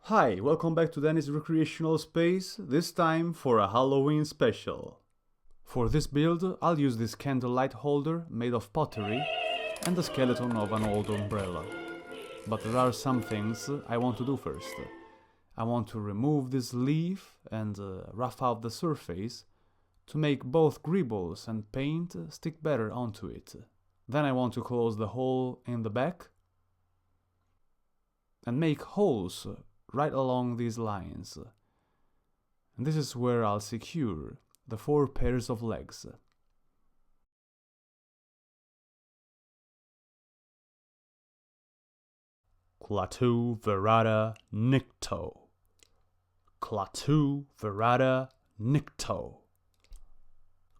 Hi, welcome back to Danny's Recreational Space, this time for a Halloween special. For this build, I'll use this candlelight holder made of pottery and the skeleton of an old umbrella. But there are some things I want to do first. I want to remove this leaf and rough out the surface to make both greebles and paint stick better onto it. Then I want to close the hole in the back and make holes right along these lines. And this is where I'll secure the 4 pairs of legs. Klaatu verada nikto. Klaatu verada nikto.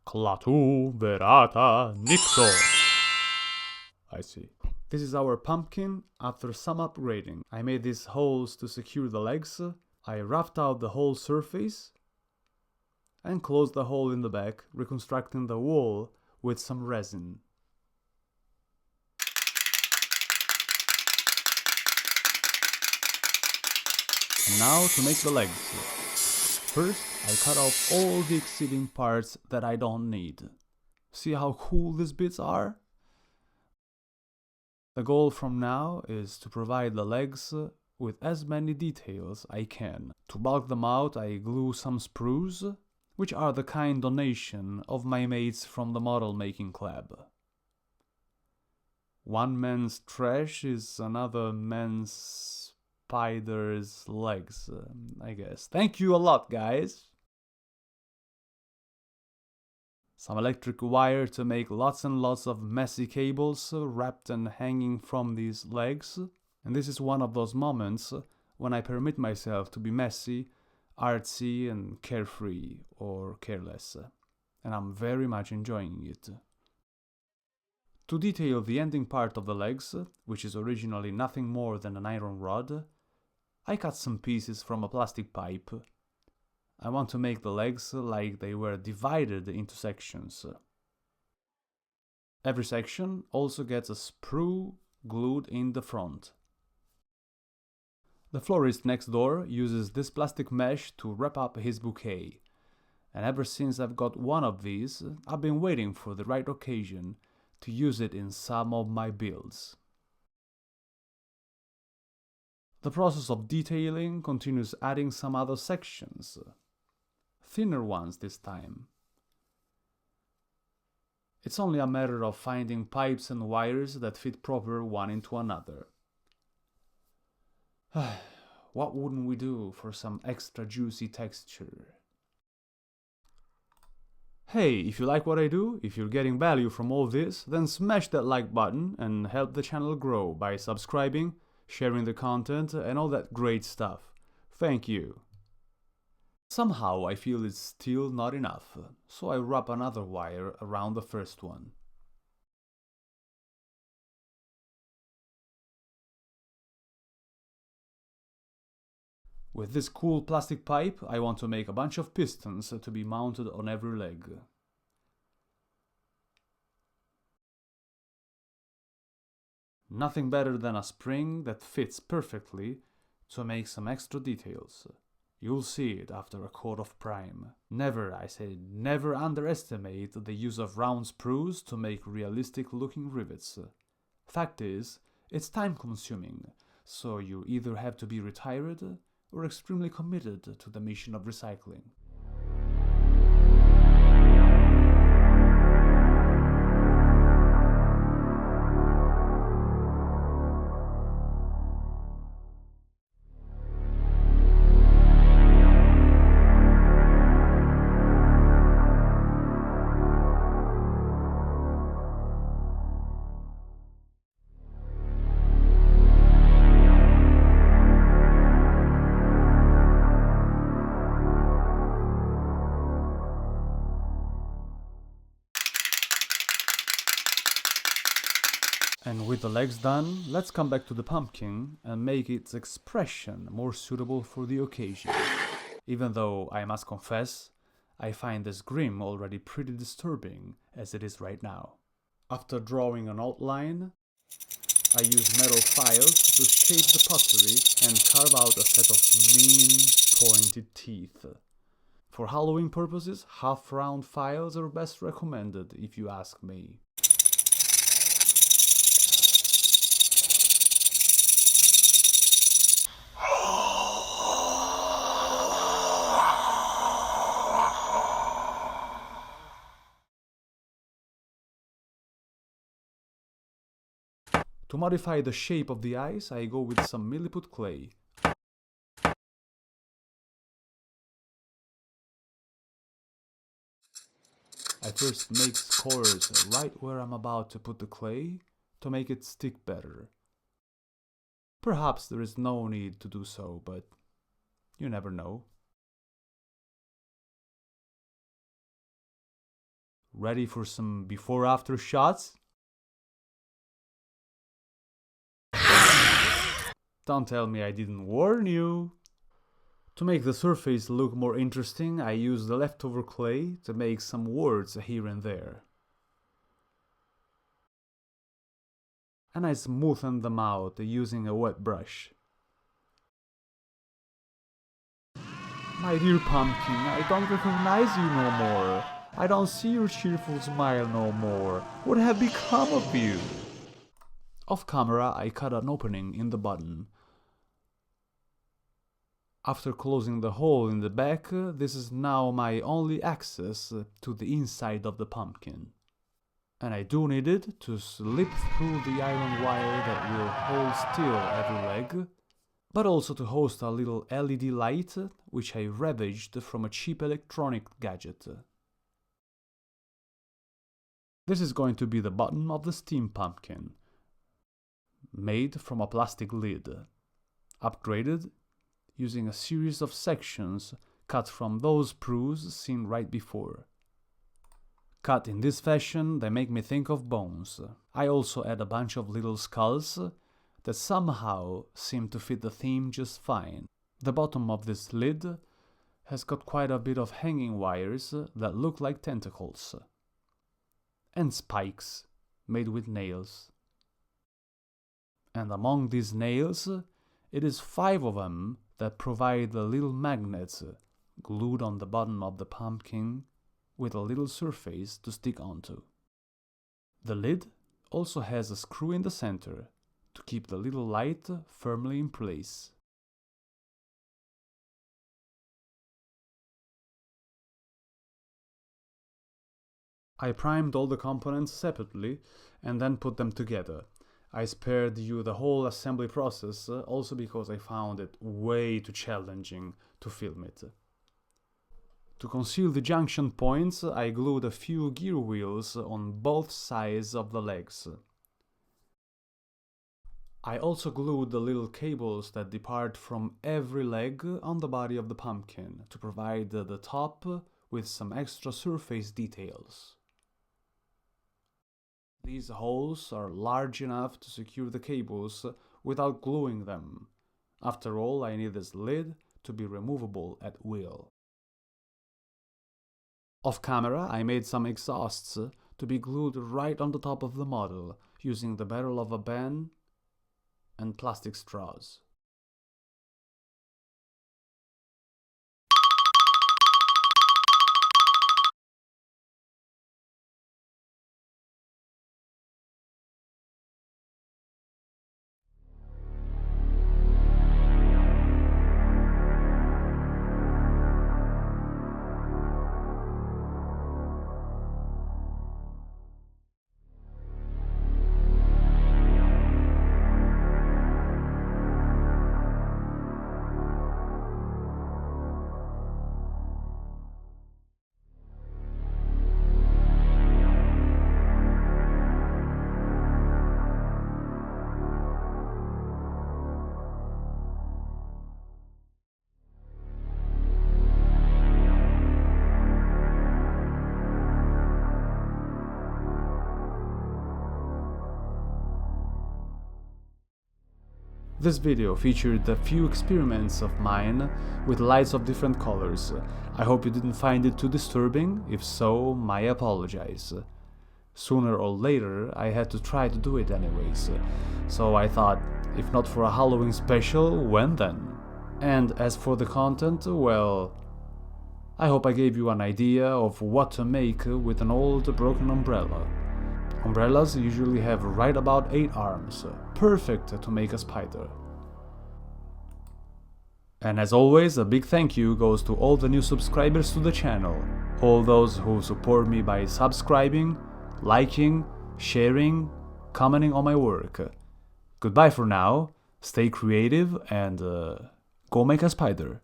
Klaatu verada nikto. I see. This is our pumpkin after some upgrading. I made these holes to secure the legs. I roughed out the whole surface and closed the hole in the back, reconstructing the wall with some resin. And now to make the legs. First, I cut off all the exceeding parts that I don't need. See how cool these bits are? The goal from now is to provide the legs with as many details I can. To bulk them out, I glue some sprues, which are the kind donation of my mates from the model making club. One man's trash is another man's spider's legs, I guess. Thank you a lot, guys! Some electric wire to make lots and lots of messy cables wrapped and hanging from these legs. And this is one of those moments when I permit myself to be messy, artsy and carefree or careless. And I'm very much enjoying it. To detail the ending part of the legs, which is originally nothing more than an iron rod, I cut some pieces from a plastic pipe. I want to make the legs like they were divided into sections. Every section also gets a sprue glued in the front. The florist next door uses this plastic mesh to wrap up his bouquet, and ever since I've got one of these, I've been waiting for the right occasion to use it in some of my builds. The process of detailing continues, adding some other sections. Thinner ones this time. It's only a matter of finding pipes and wires that fit proper one into another. What wouldn't we do for some extra juicy texture? Hey, if you like what I do, if you're getting value from all this, then smash that like button and help the channel grow by subscribing, sharing the content and all that great stuff. Thank you. Somehow I feel it's still not enough, so I wrap another wire around the first one. With this cool plastic pipe, I want to make a bunch of pistons to be mounted on every leg. Nothing better than a spring that fits perfectly to make some extra details. You'll see it after a coat of prime. Never, I say, never underestimate the use of round sprues to make realistic looking rivets. Fact is, it's time consuming, so you either have to be retired or extremely committed to the mission of recycling. And with the legs done, let's come back to the pumpkin and make its expression more suitable for the occasion. Even though, I must confess, I find this grim already pretty disturbing as it is right now. After drawing an outline, I use metal files to shape the pottery and carve out a set of mean, pointed teeth. For Halloween purposes, half-round files are best recommended, if you ask me. To modify the shape of the eyes, I go with some milliput clay. I first make scores right where I'm about to put the clay to make it stick better. Perhaps there is no need to do so, but you never know. Ready for some before-after shots? Don't tell me I didn't warn you! To make the surface look more interesting, I use the leftover clay to make some words here and there. And I smoothen them out using a wet brush. My dear pumpkin, I don't recognize you no more. I don't see your cheerful smile no more. What have become of you? Off camera, I cut an opening in the button. After closing the hole in the back, this is now my only access to the inside of the pumpkin. And I do need it to slip through the iron wire that will hold still every leg, but also to host a little LED light, which I ravaged from a cheap electronic gadget. This is going to be the bottom of the steam pumpkin, made from a plastic lid, upgraded using a series of sections cut from those sprues seen right before. Cut in this fashion, they make me think of bones. I also add a bunch of little skulls that somehow seem to fit the theme just fine. The bottom of this lid has got quite a bit of hanging wires that look like tentacles. And spikes made with nails. And among these nails, it is 5 of them that provide the little magnets glued on the bottom of the pumpkin with a little surface to stick onto. The lid also has a screw in the center to keep the little light firmly in place. I primed all the components separately and then put them together. I spared you the whole assembly process also because I found it way too challenging to film it. To conceal the junction points, I glued a few gear wheels on both sides of the legs. I also glued the little cables that depart from every leg on the body of the pumpkin to provide the top with some extra surface details. These holes are large enough to secure the cables without gluing them. After all, I need this lid to be removable at will. Off camera, I made some exhausts to be glued right on the top of the model using the barrel of a pen and plastic straws. This video featured a few experiments of mine with lights of different colors. I hope you didn't find it too disturbing. If so, my apologies. sooner or later I had to try to do it anyways. So I thought, if not for a Halloween special, when then? And as for the content, well, I hope I gave you an idea of what to make with an old broken umbrella. Umbrellas usually have right about 8 arms, perfect to make a spider. And as always, a big thank you goes to all the new subscribers to the channel, all those who support me by subscribing, liking, sharing, commenting on my work. Goodbye for now, stay creative, and go make a spider.